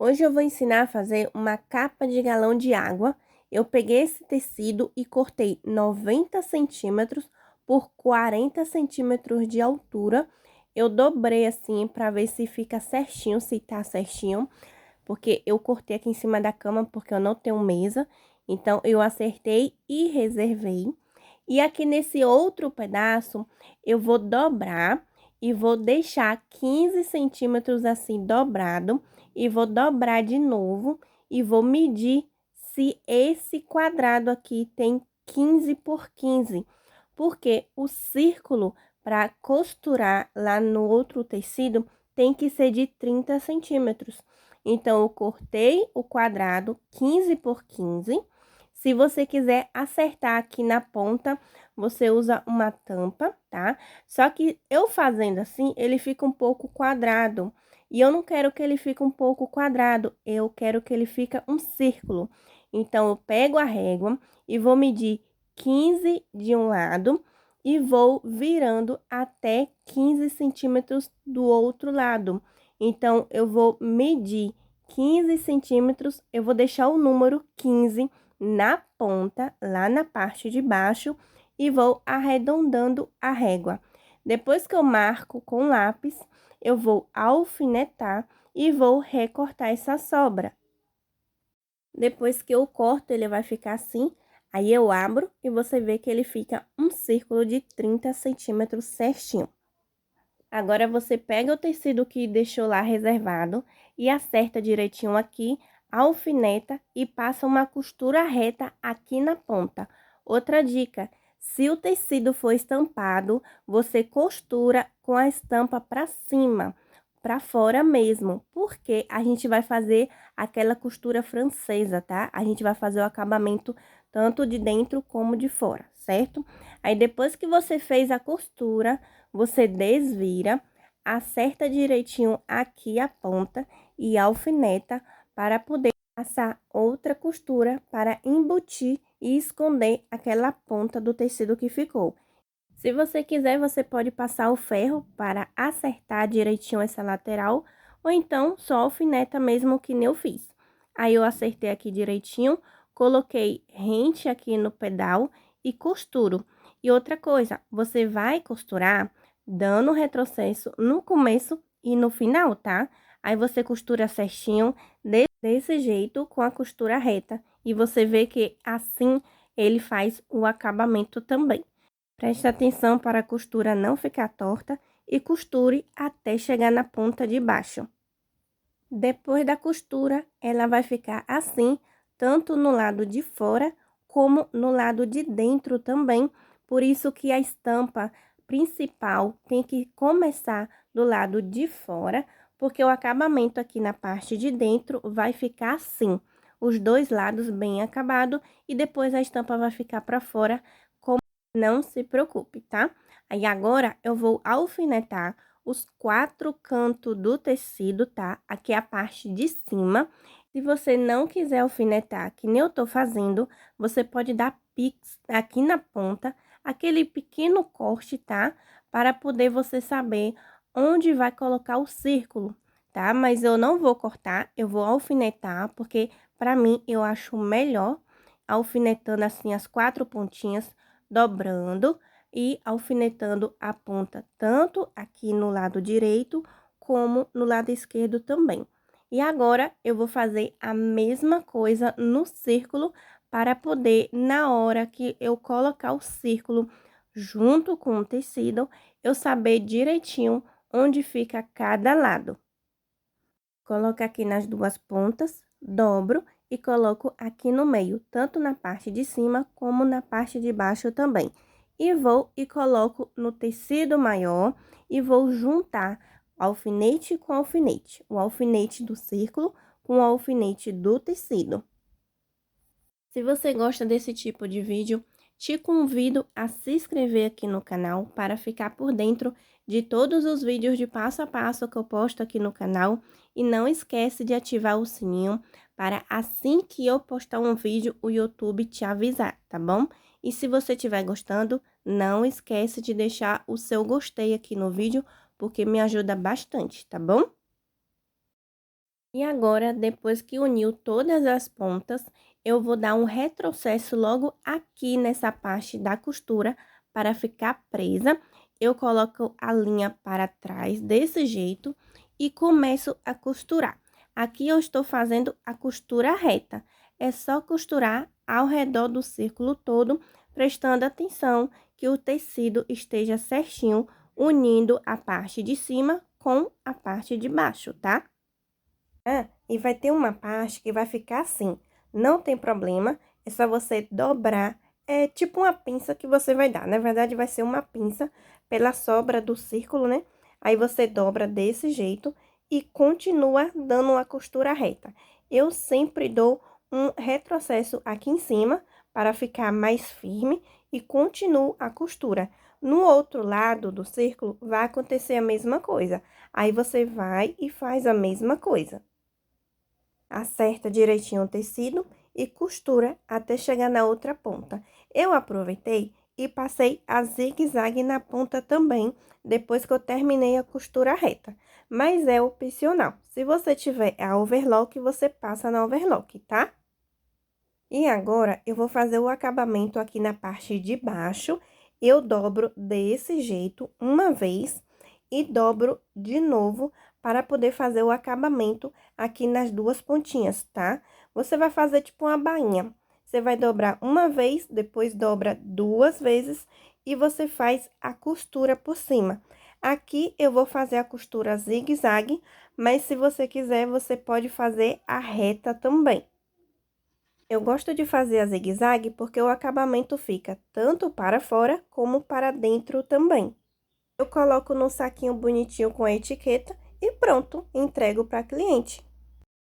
Hoje eu vou ensinar a fazer uma capa de galão de água. Eu peguei esse tecido e cortei 90 centímetros por 40 centímetros de altura. Eu dobrei assim para ver se fica certinho, se tá certinho, porque eu cortei aqui em cima da cama porque eu não tenho mesa. Então, eu acertei e reservei. E aqui nesse outro pedaço, eu vou dobrar e vou deixar 15 centímetros assim dobrado. E vou dobrar de novo e vou medir se esse quadrado aqui tem 15 por 15. Porque o círculo para costurar lá no outro tecido tem que ser de 30 centímetros. Então, eu cortei o quadrado 15 por 15. Se você quiser acertar aqui na ponta, você usa uma tampa, tá? Só que eu fazendo assim, ele fica um pouco quadrado. E eu não quero que ele fique um pouco quadrado, eu quero que ele fique um círculo. Então, eu pego a régua e vou medir 15 de um lado e vou virando até 15 centímetros do outro lado. Então, eu vou medir 15 centímetros, eu vou deixar o número 15 na ponta, lá na parte de baixo, e vou arredondando a régua. Depois que eu marco com lápis, eu vou alfinetar e vou recortar essa sobra. Depois que eu corto, ele vai ficar assim. Aí eu abro e você vê que ele fica um círculo de 30 centímetros certinho. Agora, você pega o tecido que deixou lá reservado e acerta direitinho aqui, alfineta e passa uma costura reta aqui na ponta. Outra dica, se o tecido for estampado, você costura com a estampa para cima, para fora mesmo, porque a gente vai fazer aquela costura francesa, tá? A gente vai fazer o acabamento tanto de dentro como de fora, certo? Aí, depois que você fez a costura, você desvira, acerta direitinho aqui a ponta e alfineta para poder passar outra costura para embutir e esconder aquela ponta do tecido que ficou. Se você quiser, você pode passar o ferro para acertar direitinho essa lateral, ou então só alfineta mesmo que nem eu fiz. Aí eu acertei aqui direitinho, coloquei rente aqui no pedal e costuro. E outra coisa, você vai costurar dando retrocesso no começo e no final, tá? Aí você costura certinho desse jeito com a costura reta e você vê que assim ele faz o acabamento também. Preste atenção para a costura não ficar torta e costure até chegar na ponta de baixo. Depois da costura, ela vai ficar assim, tanto no lado de fora como no lado de dentro também. Por isso que a estampa principal tem que começar do lado de fora, porque o acabamento aqui na parte de dentro vai ficar assim, os dois lados bem acabado e depois a estampa vai ficar para fora. Não se preocupe, tá? Aí, agora, eu vou alfinetar os 4 cantos do tecido, tá? Aqui é a parte de cima. Se você não quiser alfinetar, que nem eu tô fazendo, você pode dar pix aqui na ponta, aquele pequeno corte, tá? Para poder você saber onde vai colocar o círculo, tá? Mas eu não vou cortar, eu vou alfinetar, porque para mim eu acho melhor alfinetando assim as 4 pontinhas, dobrando e alfinetando a ponta, tanto aqui no lado direito, como no lado esquerdo também. E agora, eu vou fazer a mesma coisa no círculo, para poder, na hora que eu colocar o círculo junto com o tecido, eu saber direitinho onde fica cada lado. Coloco aqui nas duas pontas, dobro e coloco aqui no meio, tanto na parte de cima como na parte de baixo também. E vou e coloco no tecido maior e vou juntar alfinete com alfinete, o alfinete do círculo com o alfinete do tecido. Se você gosta desse tipo de vídeo, te convido a se inscrever aqui no canal para ficar por dentro de todos os vídeos de passo a passo que eu posto aqui no canal. E não esquece de ativar o sininho para assim que eu postar um vídeo, o YouTube te avisar, tá bom? E se você estiver gostando, não esquece de deixar o seu gostei aqui no vídeo, porque me ajuda bastante, tá bom? E agora, depois que uniu todas as pontas, eu vou dar um retrocesso logo aqui nessa parte da costura para ficar presa. Eu coloco a linha para trás desse jeito e começo a costurar. Aqui eu estou fazendo a costura reta. É só costurar ao redor do círculo todo, prestando atenção que o tecido esteja certinho, unindo a parte de cima com a parte de baixo, tá? E vai ter uma parte que vai ficar assim, não tem problema, é só você dobrar, é tipo uma pinça que você vai dar, na verdade vai ser uma pinça pela sobra do círculo, né? Aí você dobra desse jeito e continua dando uma costura reta. Eu sempre dou um retrocesso aqui em cima para ficar mais firme e continuo a costura. No outro lado do círculo vai acontecer a mesma coisa, aí você vai e faz a mesma coisa. Acerta direitinho o tecido e costura até chegar na outra ponta. Eu aproveitei e passei a zigue-zague na ponta também, depois que eu terminei a costura reta. Mas é opcional. Se você tiver a overlock, você passa na overlock, tá? E agora, eu vou fazer o acabamento aqui na parte de baixo. Eu dobro desse jeito uma vez e dobro de novo para poder fazer o acabamento aqui nas duas pontinhas, tá? Você vai fazer tipo uma bainha. Você vai dobrar uma vez, depois dobra duas vezes e você faz a costura por cima. Aqui eu vou fazer a costura zigue-zague, mas se você quiser, você pode fazer a reta também. Eu gosto de fazer a zigue-zague porque o acabamento fica tanto para fora como para dentro também. Eu coloco no saquinho bonitinho com a etiqueta e pronto, entrego para cliente.